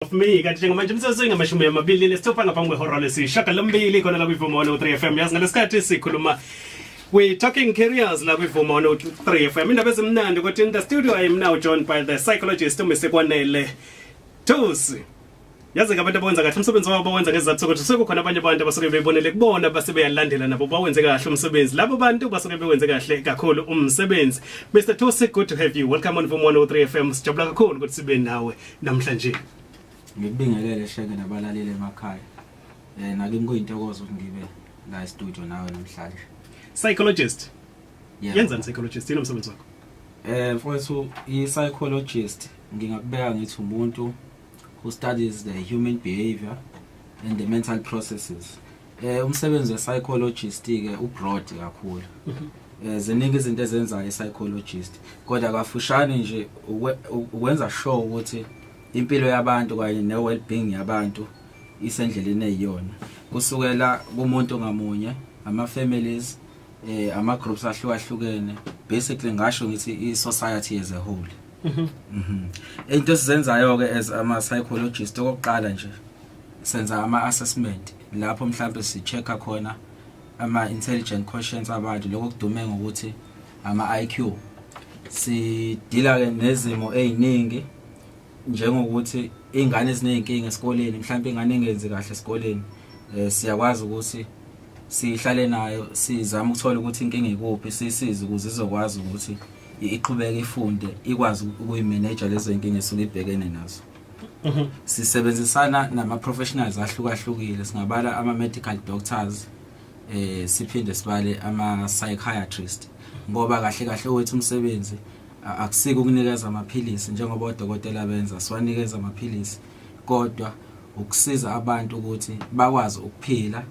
of me kanti njengamanje umsebenzi ngamashumi amabili lesithupha ngaphambi kwehora lesishiyagalombili khona la kwiVuma 103 FM yazi ngalesikhathi sikhuluma we talking careers la kwiVuma 103 FM indaba ezimnandi ukuthi in the studio I am now joined by the psychologist uMsekwanele Thusi. Yazi abantu abenza kahle umsebenzi wabo wenza ngezathu ukuthi sekukhona abanye abantu abasuke bebonele kubona base beyalandela nabo bawenze kahle umsebenzi labo bantu basuke bewenze kahle kakhulu umsebenzi. Mr. Thusi, good to have you. Welcome on Vuma 103 FM. Sijabula kakhulu ukuthi sibe nawe namhlanje. Ngibingelele sheke nabalaleli emakhaya. Nakimi kuyintokozo ukuthi ngibe la e-studio nawe namhlanje. Psychologist. Yenza psychologist yini umsebenzi wakho? Mfowethu i-psychologist ngingakubeka ngithi umuntu who studies the human behavior and the mental processes. Umsebenzi we-psychologist ke ubroad kakhulu. Ziningi izinto ezenza i-psychologist kodwa kafushane nje ukwenza sure ukuthi impilo yabantu kanye ne-well-being yabantu isendleleni eyiyona kusukela kumuntu ngamunye ama-families ama-groups ahlukahlukene basically ngasho ngithi i-society as a whole. Into esizenzayo ke as ama-psychologist okokuqala nje senza ama-assessment lapho mhlawumbe si-checka khona ama-intelligent quotients abantu lokho kudume ngokuthi ama-IQ sidila ke nezimo eziningi njengokuthi ingane ezinenkinga esikoleni mhlawumbe ingane engenzi kahle esikoleni siyakwazi ukuthi sihlale nayo sizama ukuthola ukuthi inkinga ikuphi sisize ukuze izokwazi ukuthi iqhubeke ifunde ikwazi ukuyimanage lezo inkinga esuke ibhekene nazo. Sisebenzisana nama-professionals ahlukahlukile singabala ama-medical doctors siphinde sibale ama-psychiatrist ngoba kahle kahle wethu umsebenzi akusike ukunikeza amaphilisi njengoba odokotela benza siwanikeza amaphilisi kodwa ukusiza abantu ukuthi bakwazi ukuphila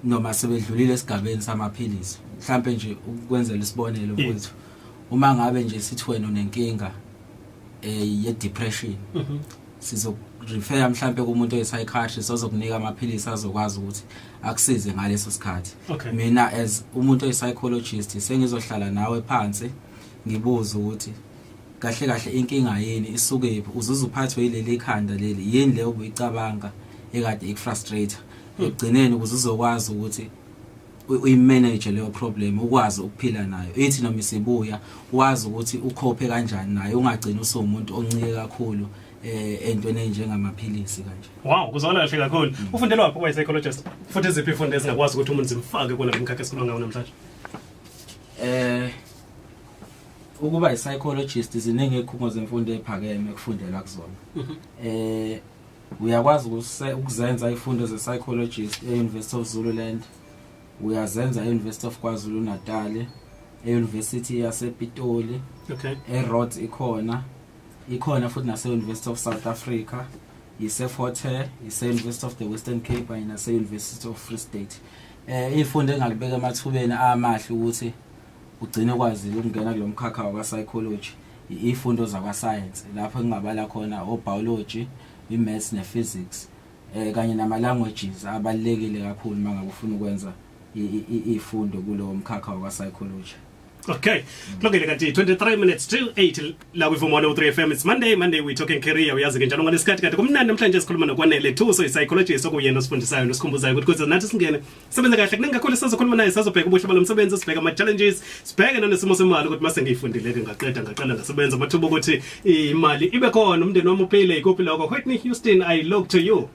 noma sebedlulile esigabeni samaphilisi. Mhlambe nje ukwenzela isibonelo kwethu uma ngabe nje sithi wena unenkinga ye-depression sizokurefer mhlambe kumuntu oyi-psychiatrist ozokunika amaphilisi azokwazi ukuthi akusize ngaleso sikhathi. Mina as umuntu oyi-psychologist sengizohlala nawe phansi ngibuza ukuthi kahle kahle inkinga yini isukephi uzuza uphathwe yileli khanda leli yini leyo ubuyicabanga ekade ikufrustrate egcineni ukuze uzokwazi ukuthi uyimanage leyo problem ukwazi ukuphila nayo ethi noma isibuya wazi ukuthi ukhophe kanjani nayo ungagcina usumuntu oncike kakhulu entweni enjengamaphilisi kanje. Wow, kuzona kahle kakhulu. Ufundela waphi kwa-psychologist? Futhi iziphi ifundo ezingakwazi ukuthi umuntu zimfake kona lomkhakha esikhuluma ngawo namhlanje? Ukuba i-psychologist ziningi izikhungo zemfundo ephakeme ekufundela kuzona. Uyakwazi ukuzenza izifundo ze-psychologist e-University of Zululand, uyazenza e-University of KwaZulu Natal, e-University yasePitoli, e-Rhodes ikhona futhi nase-University of South Africa, ise-Fort Hare, ise-University of the Western Cape kanye nase-University of Free State. Izifundo engakubeka emathubeni amahle ukuthi ugcine kwazi ukungena kulo mkhakha wakwa-psychology izifundo zakwa-science lapho engingabala khona o-biology, i-maths ne-physics kanye nama-languages abalulekile kakhulu uma ngabe ufuna ukwenza izifundo kulo mkhakha wakwa-psychology. Okay, lokele kanti 23 minutes to 8 la kwiVuma 103 FM. It's Monday we talking career. Uyazi ke njalo ngalesikhathi kanti kumnandi namhlanje sikhuluma noKwanele Thusi i-psychologist okuyena osifundisayo nosikhumbuzayo ukuthi kuze nathi singene sebenza kahle kuningi kakhulu sizokhuluma naye sizobheka ubuhle balomsebenzi sibheka ama-challenges sibheke nanesimo semali ukuthi mase ngiyifundile ke ngaqala ngasebenza mathuba ukuthi imali ibe khona umndeni wami uphile ikuphi lokho. Whitney Houston, I look to you.